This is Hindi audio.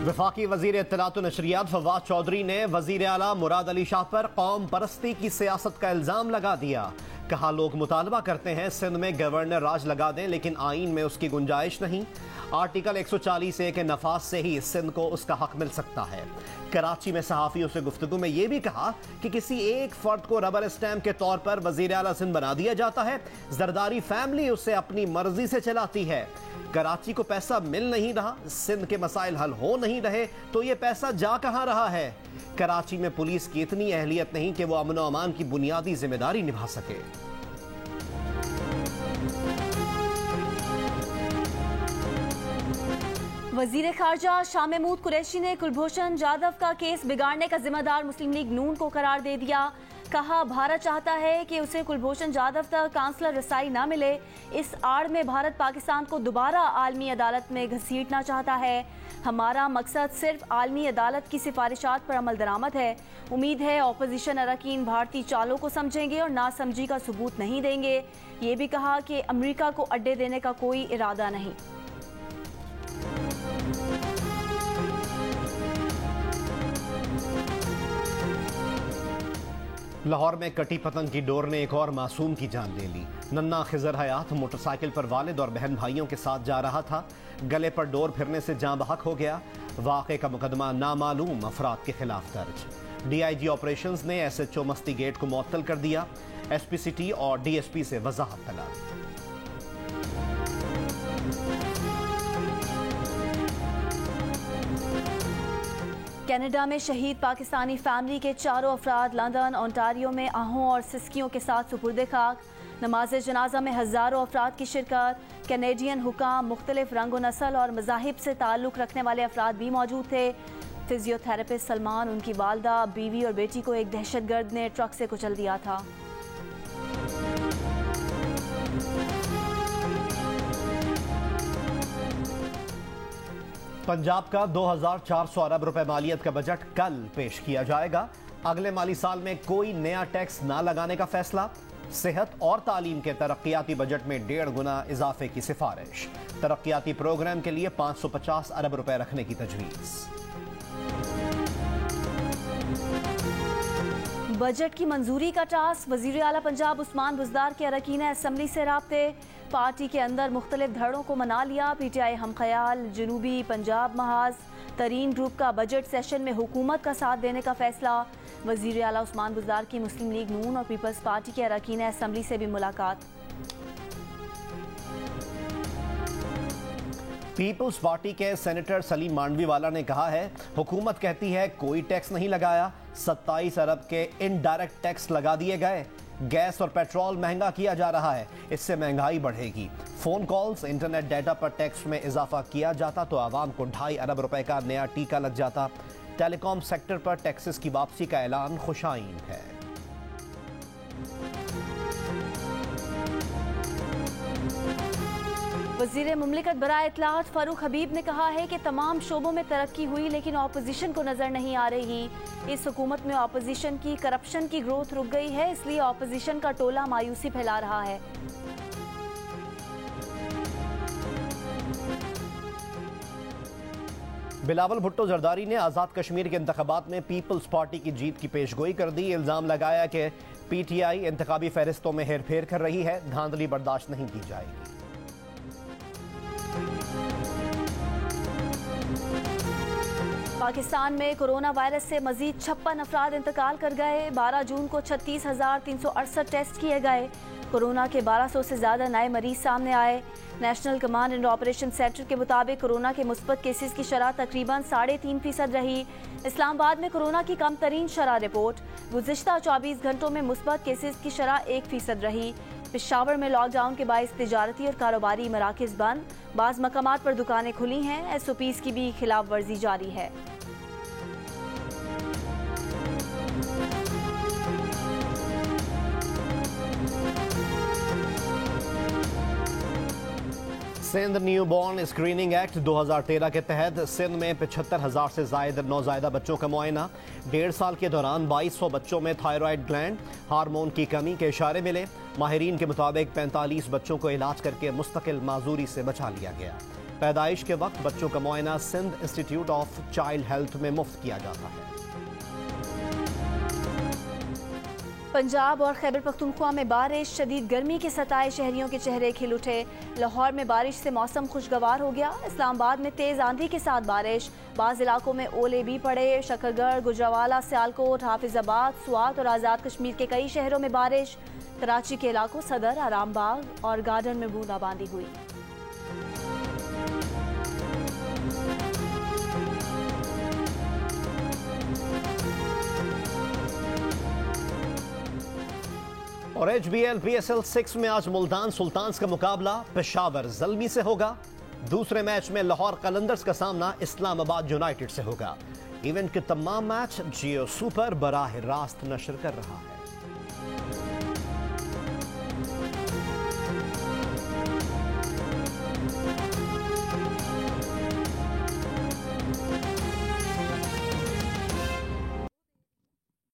वफाकी वजीर इत्तलात व नशरियात फवाद चौधरी ने वजीर आला मुराद अली शाह पर कौम परस्ती की सियासत का इल्जाम लगा दिया। कहा, लोग मुतालबा करते हैं सिंध में गवर्नर राज लगा दें, लेकिन आईन में उसकी गुंजाइश नहीं। आर्टिकल 140A के नफाज से ही सिंध को उसका हक मिल सकता है। कराची में सहाफियों से गुफ्तगू में यह भी कहा कि किसी एक फर्द को रबर स्टैम्प के तौर पर वजीर आला सिंध बना दिया जाता है। जरदारी फैमिली उसे अपनी मर्जी से चलाती है। कराची को पैसा मिल नहीं रहा, सिंध के मसाइल हल हो नहीं रहे, तो ये पैसा जा कहां रहा है? कराची में पुलिस की इतनी अहलियत नहीं कि वो अमन व अमान की बुनियादी जिम्मेदारी निभा सके। वजीर खारजा शाह महमूद कुरैशी ने कुलभूषण जाधव का केस बिगाड़ने का जिम्मेदार मुस्लिम लीग नून को करार दे दिया। कहा, भारत चाहता है कि उसे कुलभूषण जाधव तक काउंसलर रसाई न मिले। इस आड़ में भारत पाकिस्तान को दोबारा आलमी अदालत में घसीटना चाहता है। हमारा मकसद सिर्फ आलमी अदालत की सिफारिशात पर अमल दरामद है। उम्मीद है ऑपोजिशन अरकान भारतीय चालों को समझेंगे और नासमझी का सबूत नहीं देंगे। ये भी कहा कि अमेरिका को अड्डे देने का कोई इरादा नहीं। लाहौर में कटी पतंग की डोर ने एक और मासूम की जान ले ली। नन्ना खिजर हयात मोटरसाइकिल पर वालिद और बहन भाइयों के साथ जा रहा था। गले पर डोर फिरने से जान बहक हो गया। वाक़े का मुकदमा नामालूम अफराद के खिलाफ दर्ज। DIG ऑपरेशंस ने SHO मस्ती गेट को मुअत्तल कर दिया। SP सिटी और DSP से वजाहत तलब। कनाडा में शहीद पाकिस्तानी फैमिली के चारों अफराद लंदन, ओंटारियो में आहों और सिस्कियों के साथ सुपुर्दे खाक। नमाज जनाजा में हज़ारों अफराद की शिरकत। कैनेडियन हुकाम, मुख्तलिफ रंग नस्ल और मज़ाहिब से ताल्लुक़ रखने वाले अफराद भी मौजूद थे। फिजियोथेरेपिस्ट सलमान, उनकी वालदा, बीवी और बेटी को एक दहशतगर्द ने ट्रक से कुचल दिया था। पंजाब का 2400 अरब रुपए मालियत का बजट कल पेश किया जाएगा। अगले माली साल में कोई नया टैक्स ना लगाने का फैसला। सेहत और तालीम के तरक्याती बजट में 1.5 गुना इजाफे की सिफारिश। तरक्याती प्रोग्राम के लिए 550 अरब रुपए रखने की तजवीज़। बजट की मंजूरी का टास्क वजीर आला पंजाब उस्मान बुज़दार के अरकान असम्बली से राब्ते। पार्टी के अंदर मुख्तलिफ धड़ों को मना लिया। PTI हम ख्याल, जनूबी पंजाब महाज तरीन ग्रुप का बजट सेशन में हुकूमत का साथ देने का फैसला। वजीर आला उस्मान बुज़दार की मुस्लिम लीग नून और पीपल्स पार्टी के अरकान असम्बली से भी मुलाकात। पीपल्स पार्टी के सेनेटर सलीम मांडवीवाला ने कहा है, हुकूमत कहती है कोई टैक्स नहीं लगाया, 27 अरब के इनडायरेक्ट टैक्स लगा दिए गए। गैस और पेट्रोल महंगा किया जा रहा है, इससे महंगाई बढ़ेगी। फोन कॉल्स, इंटरनेट डाटा पर टैक्स में इजाफा किया जाता तो आवाम को 2.5 अरब रुपए का नया टीका लग जाता। टेलीकॉम सेक्टर पर टैक्सेस की वापसी का ऐलान खुशाइन है। वज़ीर मुमलिकत बराए इत्तलात फारूक हबीब ने कहा है कि तमाम शोबों में तरक्की हुई, लेकिन ऑपोजिशन को नजर नहीं आ रही। इस हुकूमत में ऑपोजिशन की करप्शन की ग्रोथ रुक गई है, इसलिए ऑपोजिशन का टोला मायूसी फैला रहा है। बिलावल भुट्टो जरदारी ने आज़ाद कश्मीर के इंतखाबात में पीपल्स पार्टी की जीत की पेशगोई कर दी। इल्ज़ाम लगाया कि PTI इंतखाबी फहरिस्तों में हेरफेर कर रही है, धांधली बर्दाश्त नहीं की जाएगी। पाकिस्तान में कोरोना वायरस से मजीद 56 अफराद इंतकाल कर गए। 12 जून को 36,368 टेस्ट किए गए। कोरोना के 1200 से ज़्यादा नए मरीज सामने आए। National command and operation centre के मुताबिक कोरोना के मुस्बत केसेस की शरह तकरीबन 3.5% रही। इस्लामाबाद में कोरोना की कम तरीन शरह रिपोर्ट। गुज़िश्ता 24 घंटों में मुस्बत केसेस की शरह 1% रही। पेशावर में लॉकडाउन के बाइस तिजारती और कारोबारी मराकज़ बंद। बाज़ मकामात पर दुकानें खुली हैं। SOPs की भी खिलाफ वर्जी जारी है। Sindh new born screening act 2013 के तहत सिंध में 75,000 से जायद नौज़ायदा बच्चों का मुआयना। 1.5 साल के दौरान 2200 बच्चों में थायराइड ग्लैंड हार्मोन की कमी के इशारे मिले। माहिरीन के मुताबिक 45 बच्चों को इलाज करके मुस्तकिल माजूरी से बचा लिया गया। पैदाइश के वक्त बच्चों का मुआयना Sindh institute of child health में मुफ्त किया जाता है। पंजाब और खैबर पख्तूनख्वा में बारिश, शदीद गर्मी के सताए शहरियों के चेहरे खिल उठे। लाहौर में बारिश से मौसम खुशगवार हो गया। इस्लामाबाद में तेज आंधी के साथ बारिश, बाज़ इलाकों में ओले भी पड़े। शकरगढ़, गुजरावाला, सियालकोट, हाफिजाबाद, स्वात और आज़ाद कश्मीर के कई शहरों में बारिश। कराची के इलाकों सदर, आरामबाग और गार्डन में बूंदाबांदी हुई। और HBL PSL 6 में आज मुल्तान सुल्तान्स का मुकाबला पेशावर ज़ल्मी से होगा। दूसरे मैच में लाहौर कलंदर्स का सामना इस्लामाबाद यूनाइटेड से होगा। इवेंट के तमाम मैच जियो सुपर बराह रास्त नशर कर रहा है।